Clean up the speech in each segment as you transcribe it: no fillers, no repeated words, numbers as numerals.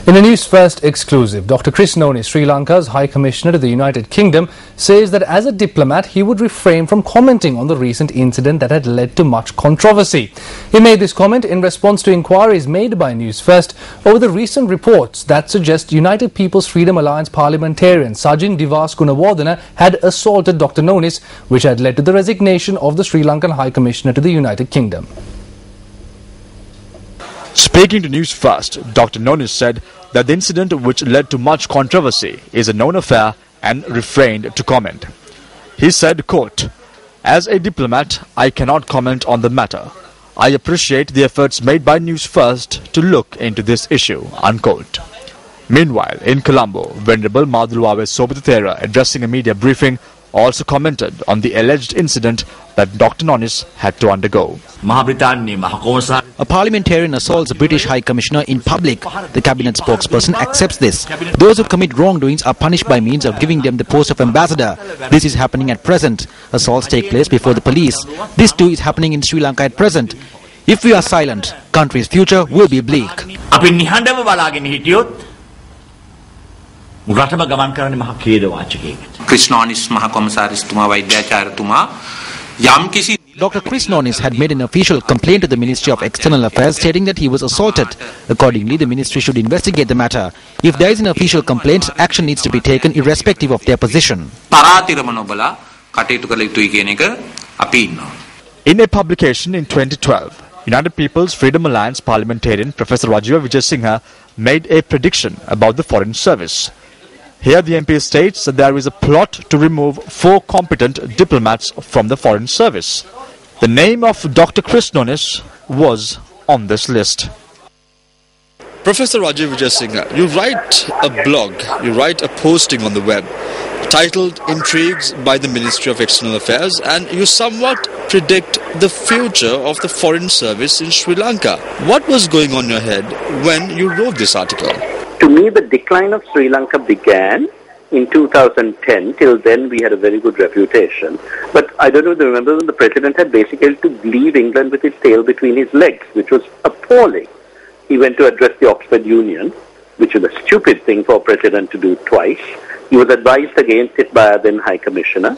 In a Newsfirst exclusive, Dr. Chris Nonis, Sri Lanka's High Commissioner to the United Kingdom, says that as a diplomat he would refrain from commenting on the recent incident that had led to much controversy. He made this comment in response to inquiries made by Newsfirst over the recent reports that suggest United People's Freedom Alliance parliamentarian Sajin Divas Gunawardena had assaulted Dr. Nonis, which had led to the resignation of the Sri Lankan High Commissioner to the United Kingdom. Speaking to Newsfirst, Dr. Nonis said that the incident which led to much controversy is a known affair and refrained to comment. He said, quote, "As a diplomat, I cannot comment on the matter. I appreciate the efforts made by Newsfirst to look into this issue," unquote. Meanwhile, in Colombo, Venerable Madhulwave Sobutathera, addressing a media briefing, also commented on the alleged incident that Dr. Nonis had to undergo. A parliamentarian assaults a British High Commissioner in public. The cabinet spokesperson accepts this. Those who commit wrongdoings are punished by means of giving them the post of ambassador. This is happening at present. Assaults take place before the police. This too is happening in Sri Lanka at present. If we are silent, country's future will be bleak. Chris Nonis මහකොමසාරිස්තුමා වෛද්‍යාචාර්යතුමා යම්කිසි Dr. Chris Nonis had made an official complaint to the Ministry of External Affairs stating that he was assaulted. Accordingly, the ministry should investigate the matter. If there is an official complaint, action needs to be taken irrespective of their position. In a publication in 2012, United People's Freedom Alliance parliamentarian Professor Rajiva Vijayasinghe made a prediction about the Foreign Service. Here the MP states that there is a plot to remove 4 competent diplomats from the Foreign Service. The name of Dr. Chris Nonis was on this list. Professor Rajiv Vijayasinghe, you write a blog, you write a posting on the web titled Intrigues by the Ministry of External Affairs, and you somewhat predict the future of the Foreign Service in Sri Lanka. What was going on in your head when you wrote this article? To me, the decline of Sri Lanka began in 2010. Till then, we had a very good reputation. But I don't know if you remember when the president had basically to leave England with his tail between his legs, which was appalling. He went to address the Oxford Union, which was a stupid thing for a president to do twice. He was advised against it by our then High Commissioner.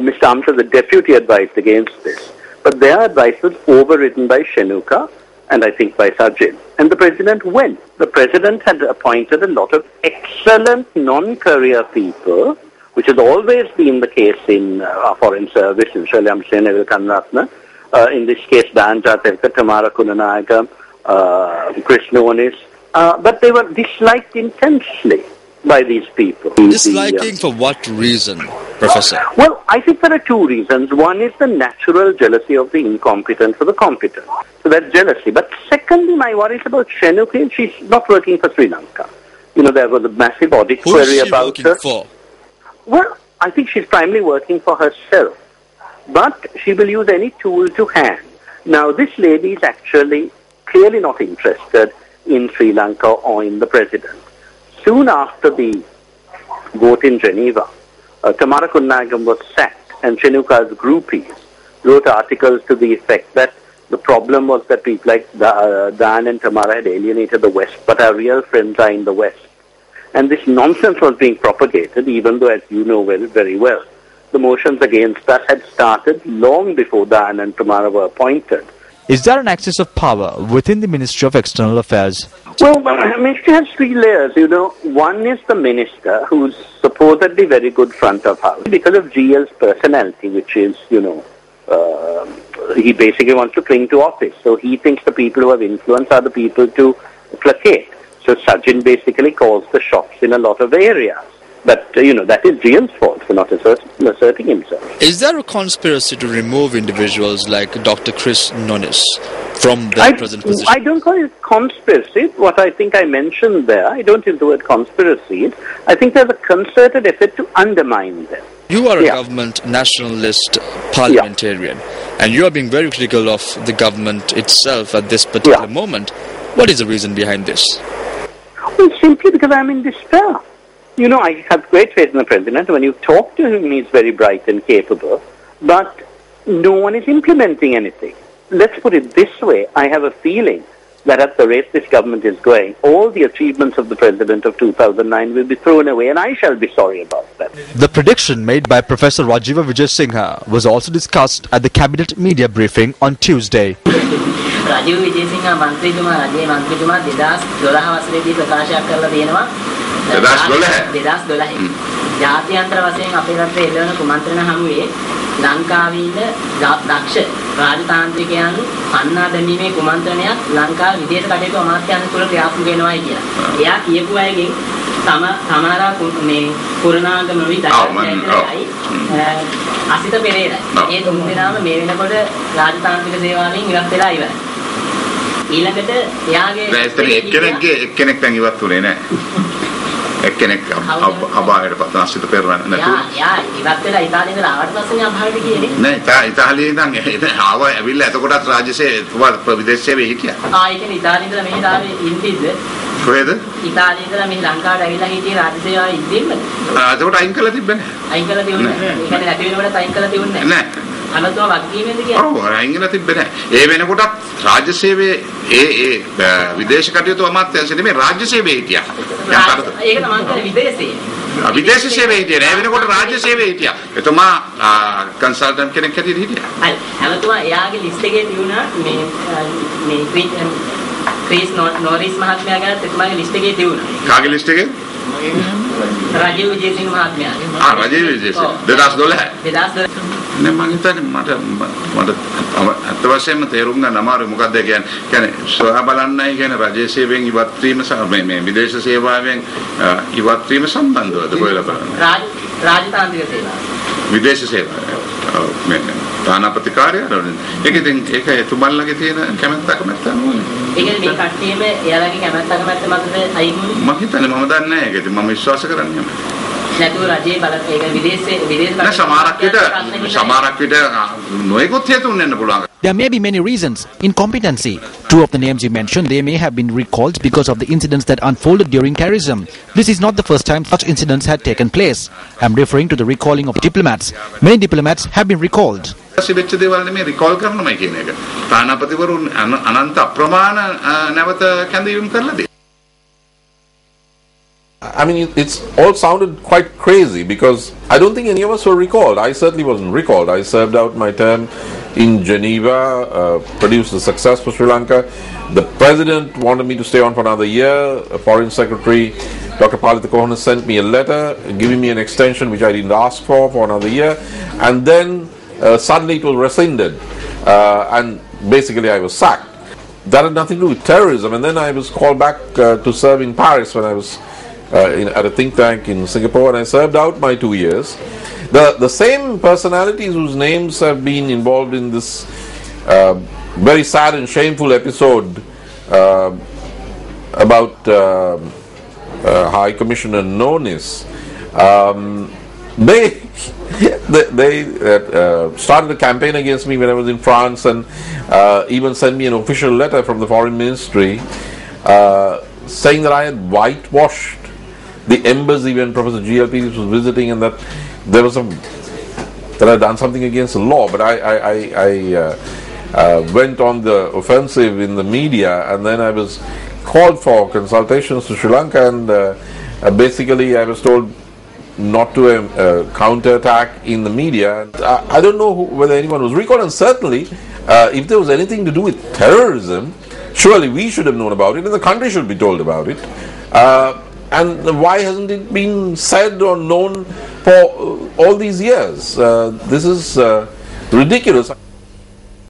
Mr. Amsa, the deputy, advised against this. But their advice was overridden by Shenuka and I think by Sajin. And the president went. The president had appointed a lot of excellent non-career people, which has always been the case in our foreign service, in Sri Lanka, in this case, Danja Telka, Tamara Kunanayaka, Chris Nonis, but they were disliked intensely by these people. Disliking for what reason, Professor? Well, I think there are 2 reasons. One is the natural jealousy of the incompetent for the competent. So that's jealousy. But secondly, my worry is about Shenuka. She's not working for Sri Lanka. You know, there was a massive audit query about her. Who is she working for? Well, I think she's primarily working for herself. But she will use any tool to hand. Now, this lady is actually clearly not interested in Sri Lanka or in the president. Soon after the vote in Geneva, Tamara Kunnagam was sacked, and Shenuka's groupies wrote articles to the effect that the problem was that people like Dan and Tamara had alienated the West, but our real friends are in the West. And this nonsense was being propagated, even though, as you know very, very well, the motions against us had started long before Dan and Tamara were appointed. Is there an axis of power within the Ministry of External Affairs? Well, the ministry has 3 layers, you know. One is the minister, who's supposedly very good front of house because of GL's personality, which is, you know, he basically wants to cling to office. So he thinks the people who have influence are the people to placate. So Sajin basically calls the shots in a lot of areas. But, you know, that is GL's fault for not asserting himself. Is there a conspiracy to remove individuals like Dr. Chris Nonis from their present position? I don't call it conspiracy. What I think I mentioned there, I don't use the word conspiracy. I think there's a concerted effort to undermine them. You are a government nationalist parliamentarian, and you are being very critical of the government itself at this particular moment. What is the reason behind this? Well, simply because I'm in despair. You know, I have great faith in the president. When you talk to him, he's very bright and capable. But no one is implementing anything. Let's put it this way. I have a feeling that at the rate this government is going, all the achievements of the president of 2009 will be thrown away, and I shall be sorry about that. The prediction made by Professor Rajiva Vijayasinghe was also discussed at the cabinet media briefing on Tuesday. රජීව Wijesinghe මන්ත්‍රීතුමා රජයේ මන්ත්‍රීතුමා 2012 වසරේදී ප්‍රකාශයක් කරලා තියෙනවා 2012 ජාත්‍යන්තර වශයෙන් අපේ රටේ එළවන කුමන්ත්‍රණ හමුවේ ලංකාවේ ඉන්න දක්ෂ රාජතාන්ත්‍රිකයන් පන්නා දැමීමේ කුමන්ත්‍රණයක් ලංකාවේ විදේශ කටයුතු අමාත්‍යාංශ තුල ක්‍රියාත්මක වෙනවායි කියලා. එයා කියපු අයගෙන් සමහර මේ කුරුණාගම විද්‍යාලයයි අසිත පෙරේරයි. මේ තුන් දෙනාම මේ වෙනකොට රාජතාන්ත්‍රික සේවාවෙන් ඉවත් වෙලා ඉවරයි. ඊළඟට එයාගේ එක්කෙනෙක් දැන් ඉවත් වුණේ නැහැ. එක්කෙනෙක් අභාවයට පත් අසිත පෙරේරා නැතුව. යා ඉවත් වෙලා ඉතාලියෙන් ඉඳලා ආවට පස්සේ අභාවයට ගියේ නේ. නෑ ඉතාලියෙන් ඉඳන් ආව ඇවිල්ලා එතකොටත් රාජ්‍ය විදේශ සේවයේ හිටියා. ඒ කියන්නේ ඉතාලියෙන් ඉඳලා මෙහෙට ආවේ ඉන්දියද? කොහෙද? ඉතාලියේ ඉඳලා මේ ලංකාවට ඇවිල්ලා හිටියේ රාජ්‍ය සේවාවේ ඉඳින්ම. එතකොට අයින් කළා තිබ්බනේ. අයින් කළා තියුණේ නැහැ. ඒ කියන්නේ නැති වෙනකොට අයින් කළා තියුණේ නැහැ. නෑ. අනතුම වගකීමෙන්ද කියන්නේ? ඔව් අයින් කළා තිබ්බේ නැහැ. ඒ වෙනකොටත් රාජ්‍ය සේවයේ විදේශ කටයුතු අමාත්‍යාංශ නෙමෙයි රාජ්‍ය සේවයේ හිටියා. ඒක තමයි මම කියන්නේ විදේශයේ. විදේශ සේවයේ හිටියේ නෑ වෙනකොට රාජ්‍ය සේවයේ හිටියා. එතුමා කන්සල්ටන්ට් කෙනෙක් හැටියට හිටියා. හරි. අනතුම එයාගේ ලිස්ට් එකේ තියුණා මේ ක්‍රිස් නොරිස් මහත්මයා ගැන එතුමාගේ ලිස්ට් එකේ තියුණා. කාගේ ලිස්ට් එකේ? රජීව විජේසිංහ මහත්මයාගේ. රජීව විජේසිංහ 2012 නේ මම හිතන්නේ මට අත් වශයෙන්ම තේරුම් ගන්න අමාරුයි මොකක්ද කියන්නේ සොයා බලන්නයි කියන්නේ රජයේ සේවයෙන් ඉවත් වීම මේ විදේශ සේවාවෙන් ඉවත් වීම සම්බන්ධවද කොහෙලා බලන්න රාජතාන්ත්‍රික සේවාව විදේශ සේවාව මේ තානාපති කාර්යාලවල ඒක ඉතින් ඒක එතුමන්ලගේ තියෙන කැමැත්තක් නැත්නම් ඒ කියන්නේ මේ කට්ටියම එයාලගේ කැමැත්තක් නැත්නම් මතද අයින් මම හිතන්නේ මම දන්නේ නැහැ ඒක ඉතින් මම විශ්වාස කරන්නේ නැතුව රජයේ බල ඒක විදේශ සමහරක් විට නොයෙකුත් හේතුන් වෙන්න පුළුවන්. There may be many reasons. Incompetency. Two of the names you mentioned, they may have been recalled because of the incidents that unfolded during terrorism. This is not the first time such incidents had taken place. I am referring to the recalling of diplomats. Many diplomats have been recalled. වෙච්ච දේවල් නෙමෙයි recall කරනමයි කියන එක. තානාපතිවරුන් අනන්ත අප්‍රමාණ නැවත කැඳවීම් කරලා දෙයි. I mean, it's all sounded quite crazy because I don't think any of us were recalled. I certainly wasn't recalled. I served out my term in Geneva, produced a success for Sri Lanka. The president wanted me to stay on for another year. Foreign Secretary Dr. Palita Kohana sent me a letter giving me an extension which I didn't ask for another year. And then suddenly it was rescinded and basically I was sacked. That had nothing to do with terrorism. And then I was called back to serve in Paris when I was at a think tank in Singapore, and I served out my 2 years. The same personalities whose names have been involved in this very sad and shameful episode about High Commissioner Nonis, they started a campaign against me when I was in France, and even sent me an official letter from the Foreign Ministry saying that I had whitewashed the embassy when Professor GLP was visiting, and that there was that I had done something against the law. But I went on the offensive in the media, and then I was called for consultations to Sri Lanka, and basically I was told not to counterattack in the media. I don't know whether anyone was recalled, and certainly if there was anything to do with terrorism, surely we should have known about it, and the country should be told about it. And why hasn't it been said or known for all these years? This is ridiculous.